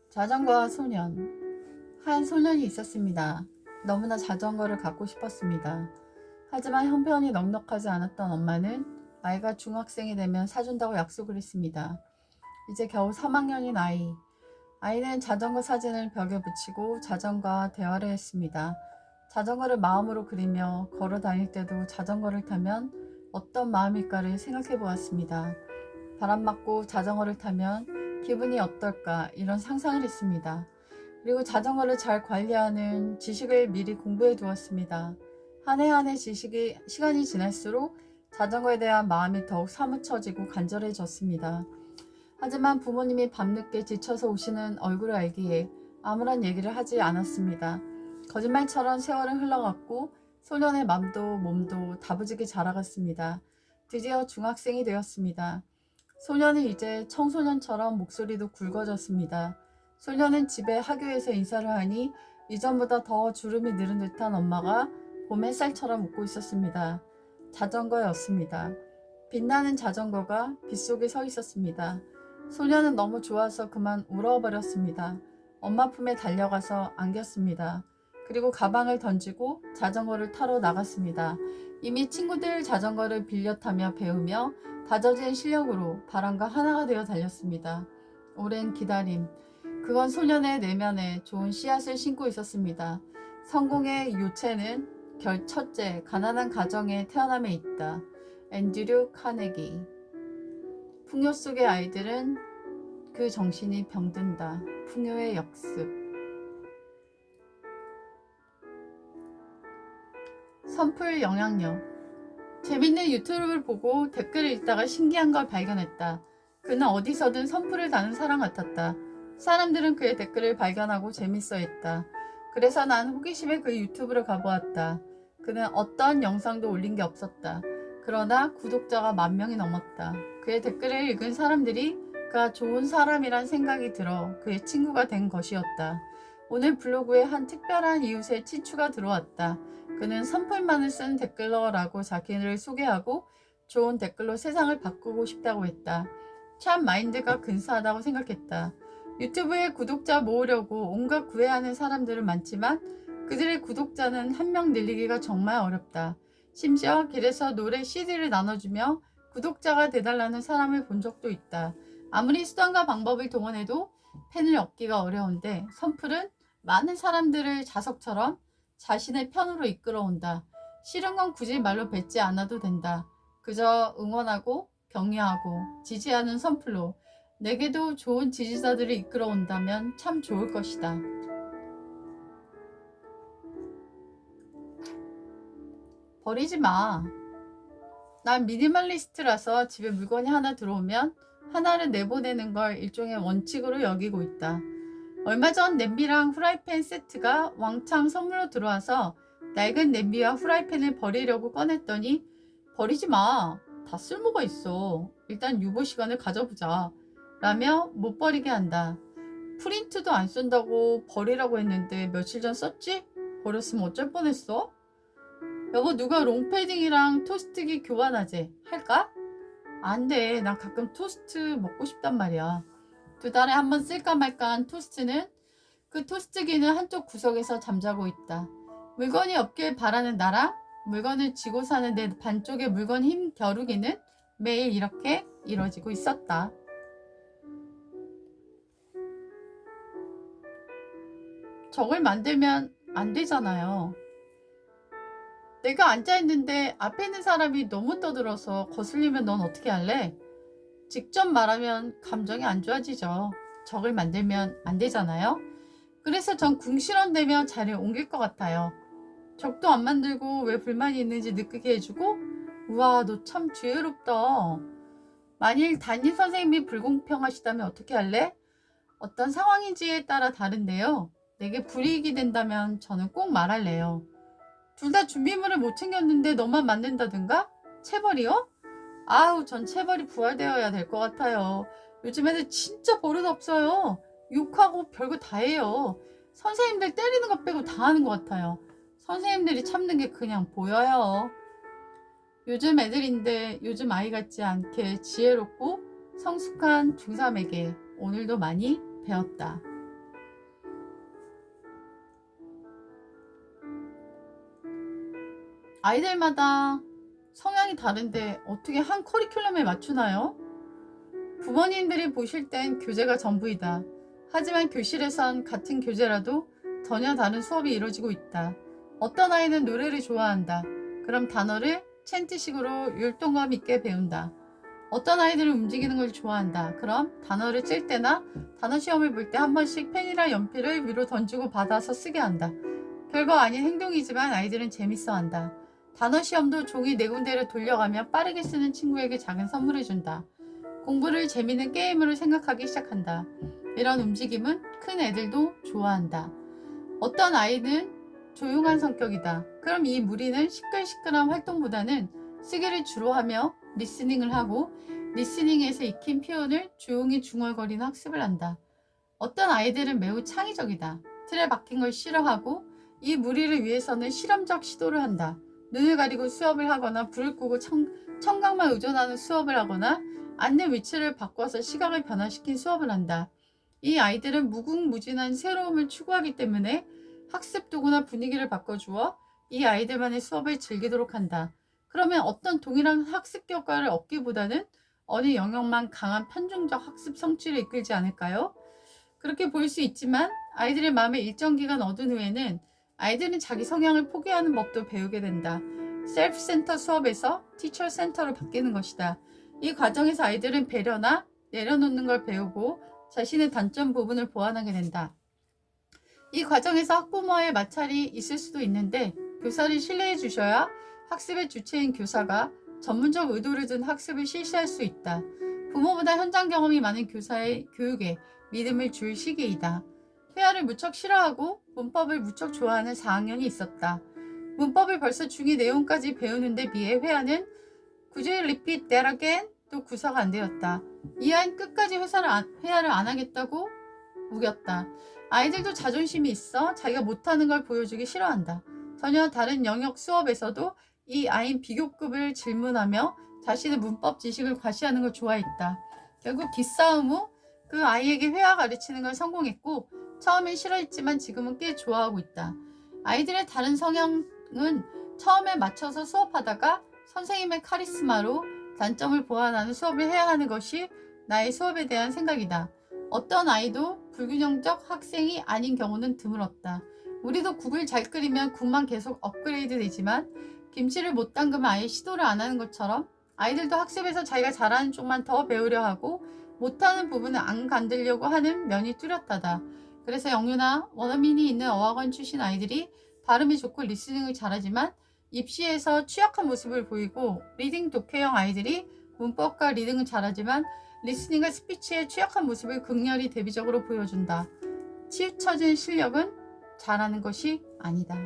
자전거와 소년. 한 소년이 있었습니다. 너무나 자전거를 갖고 싶었습니다. 하지만 형편이 넉넉하지 않았던 엄마는 아이가 중학생이 되면 사준다고 약속을 했습니다. 이제 겨우 3학년인 아이. 아이는 자전거 사진을 벽에 붙이고 자전거와 대화를 했습니다. 자전거를 마음으로 그리며 걸어 다닐 때도 자전거를 타면 어떤 마음일까를 생각해 보았습니다. 바람 맞고 자전거를 타면 기분이 어떨까 이런 상상을 했습니다. 그리고 자전거를 잘 관리하는 지식을 미리 공부해 두었습니다. 한 해 한 해 시간이 지날수록 자전거에 대한 마음이 더욱 사무쳐지고 간절해졌습니다. 하지만 부모님이 밤늦게 지쳐서 오시는 얼굴을 알기에 아무런 얘기를 하지 않았습니다. 거짓말처럼 세월은 흘러갔고 소년의 맘도 몸도 다부지게 자라갔습니다. 드디어 중학생이 되었습니다. 소년은 이제 청소년처럼 목소리도 굵어졌습니다. 소년은 집에 학교에서 인사를 하니 이전보다 더 주름이 늘은 듯한 엄마가 봄 햇살처럼 웃고 있었습니다. 자전거였습니다. 빛나는 자전거가 빗속에 서 있었습니다. 소년은 너무 좋아서 그만 울어버렸습니다. 엄마 품에 달려가서 안겼습니다. 그리고 가방을 던지고 자전거를 타러 나갔습니다. 이미 친구들 자전거를 빌려 타며 배우며 다져진 실력으로 바람과 하나가 되어 달렸습니다. 오랜 기다림. 그건 소년의 내면에 좋은 씨앗을 심고 있었습니다. 성공의 요체는 첫째, 가난한 가정에 태어남에 있다. 앤드류 카네기. 풍요 속의 아이들은 그 정신이 병든다. 풍요의 역습. 선풀 영향력. 재밌는 유튜브를 보고 댓글을 읽다가 신기한 걸 발견했다. 그는 어디서든 선풀을 다는 사람 같았다. 사람들은 그의 댓글을 발견하고 재밌어 했다. 그래서 난 호기심에 그 유튜브를 가보았다. 그는 어떤 영상도 올린 게 없었다. 그러나 구독자가 10,000명이 넘었다. 그의 댓글을 읽은 사람들이 그가 좋은 사람이란 생각이 들어 그의 친구가 된 것이었다. 오늘 블로그에 한 특별한 이웃의 친추가 들어왔다. 그는 선풀만을 쓴 댓글러라고 자기를 소개하고 좋은 댓글로 세상을 바꾸고 싶다고 했다. 참 마인드가 근사하다고 생각했다. 유튜브에 구독자 모으려고 온갖 구애하는 사람들은 많지만 그들의 구독자는 한 명 늘리기가 정말 어렵다. 심지어 길에서 노래 CD를 나눠주며 구독자가 돼달라는 사람을 본 적도 있다. 아무리 수단과 방법을 동원해도 팬을 얻기가 어려운데 선풀은 많은 사람들을 자석처럼 자신의 편으로 이끌어온다. 싫은 건 굳이 말로 뱉지 않아도 된다. 그저 응원하고 격려하고 지지하는 선풀로 내게도 좋은 지지자들을 이끌어온다면 참 좋을 것이다. 버리지 마. 난 미니멀리스트라서 집에 물건이 하나 들어오면 하나를 내보내는 걸 일종의 원칙으로 여기고 있다. 얼마 전 냄비랑 후라이팬 세트가 왕창 선물로 들어와서 낡은 냄비와 후라이팬을 버리려고 꺼냈더니 버리지 마. 다 쓸모가 있어. 일단 유보 시간을 가져보자. 라며 못 버리게 한다. 프린트도 안 쓴다고 버리라고 했는데 며칠 전 썼지? 버렸으면 어쩔 뻔했어? 여보 누가 롱패딩이랑 토스트기 교환하재? 할까? 안 돼. 난 가끔 토스트 먹고 싶단 말이야. 2달에 한 번 쓸까 말까 한 토스트는 그 토스트기는 한쪽 구석에서 잠자고 있다. 물건이 없길 바라는 나랑 물건을 쥐고 사는 내 반쪽의 물건 힘 겨루기는 매일 이렇게 이뤄지고 있었다. 적을 만들면 안 되잖아요. 내가 앉아있는데 앞에 있는 사람이 너무 떠들어서 거슬리면 넌 어떻게 할래? 직접 말하면 감정이 안 좋아지죠. 적을 만들면 안 되잖아요. 그래서 전 궁시렁대며 자리를 옮길 것 같아요. 적도 안 만들고 왜 불만이 있는지 느끼게 해주고 우와 너 참 지혜롭다. 만일 담임 선생님이 불공평하시다면 어떻게 할래? 어떤 상황인지에 따라 다른데요. 내게 불이익이 된다면 저는 꼭 말할래요. 둘 다 준비물을 못 챙겼는데 너만 만든다든가? 체벌이요? 아우 전 체벌이 부활되어야 될 것 같아요. 요즘 애들 진짜 버릇 없어요. 욕하고 별거 다 해요. 선생님들 때리는 것 빼고 다 하는 것 같아요. 선생님들이 참는 게 그냥 보여요. 요즘 애들인데 요즘 아이 같지 않게 지혜롭고 성숙한 중3에게 오늘도 많이 배웠다. 아이들마다 성향이 다른데 어떻게 한 커리큘럼에 맞추나요? 부모님들이 보실 땐 교재가 전부이다. 하지만 교실에선 같은 교재라도 전혀 다른 수업이 이루어지고 있다. 어떤 아이는 노래를 좋아한다. 그럼 단어를 챈트식으로 율동감 있게 배운다. 어떤 아이들은 움직이는 걸 좋아한다. 그럼 단어를 찔 때나 단어 시험을 볼 때 한 번씩 펜이나 연필을 위로 던지고 받아서 쓰게 한다. 별거 아닌 행동이지만 아이들은 재밌어 한다. 단어 시험도 종이 4군데를 돌려가며 빠르게 쓰는 친구에게 작은 선물을 준다. 공부를 재미있는 게임으로 생각하기 시작한다. 이런 움직임은 큰 애들도 좋아한다. 어떤 아이는 조용한 성격이다. 그럼 이 무리는 시끌시끌한 활동보다는 쓰기를 주로 하며 리스닝을 하고 리스닝에서 익힌 표현을 조용히 중얼거리는 학습을 한다. 어떤 아이들은 매우 창의적이다. 틀에 박힌 걸 싫어하고 이 무리를 위해서는 실험적 시도를 한다. 눈을 가리고 수업을 하거나 불을 끄고 청각만 의존하는 수업을 하거나 앉는 위치를 바꿔서 시각을 변화시킨 수업을 한다. 이 아이들은 무궁무진한 새로움을 추구하기 때문에 학습 도구나 분위기를 바꿔주어 이 아이들만의 수업을 즐기도록 한다. 그러면 어떤 동일한 학습 결과를 얻기보다는 어느 영역만 강한 편중적 학습 성취를 이끌지 않을까요? 그렇게 보일 수 있지만 아이들의 마음에 일정 기간 얻은 후에는 아이들은 자기 성향을 포기하는 법도 배우게 된다. 셀프 센터 수업에서 티처 센터로 바뀌는 것이다. 이 과정에서 아이들은 배려나 내려놓는 걸 배우고 자신의 단점 부분을 보완하게 된다. 이 과정에서 학부모와의 마찰이 있을 수도 있는데 교사를 신뢰해 주셔야 학습의 주체인 교사가 전문적 의도를 둔 학습을 실시할 수 있다. 부모보다 현장 경험이 많은 교사의 교육에 믿음을 줄 시기이다. 회화를 무척 싫어하고 문법을 무척 좋아하는 4학년이 있었다. 문법을 벌써 중2 내용까지 배우는데 비해 회화는 Could you repeat that again? 또 구사가 안 되었다. 이 아이는 끝까지 회화를 안 하겠다고 우겼다. 아이들도 자존심이 있어 자기가 못하는 걸 보여주기 싫어한다. 전혀 다른 영역 수업에서도 이 아이는 비교급을 질문하며 자신의 문법 지식을 과시하는 걸 좋아했다. 결국 기싸움 후 그 아이에게 회화 가르치는 걸 성공했고 처음엔 싫어했지만 지금은 꽤 좋아하고 있다. 아이들의 다른 성향은 처음에 맞춰서 수업하다가 선생님의 카리스마로 단점을 보완하는 수업을 해야 하는 것이 나의 수업에 대한 생각이다. 어떤 아이도 불균형적 학생이 아닌 경우는 드물었다. 우리도 국을 잘 끓이면 국만 계속 업그레이드 되지만 김치를 못 담그면 아예 시도를 안 하는 것처럼 아이들도 학습에서 자기가 잘하는 쪽만 더 배우려 하고 못하는 부분은 안 간들려고 하는 면이 뚜렷하다. 그래서 영유나 원어민이 있는 어학원 출신 아이들이 발음이 좋고 리스닝을 잘하지만 입시에서 취약한 모습을 보이고 리딩 독해형 아이들이 문법과 리딩을 잘하지만 리스닝과 스피치의 취약한 모습을 극렬히 대비적으로 보여준다. 치우쳐진 실력은 잘하는 것이 아니다.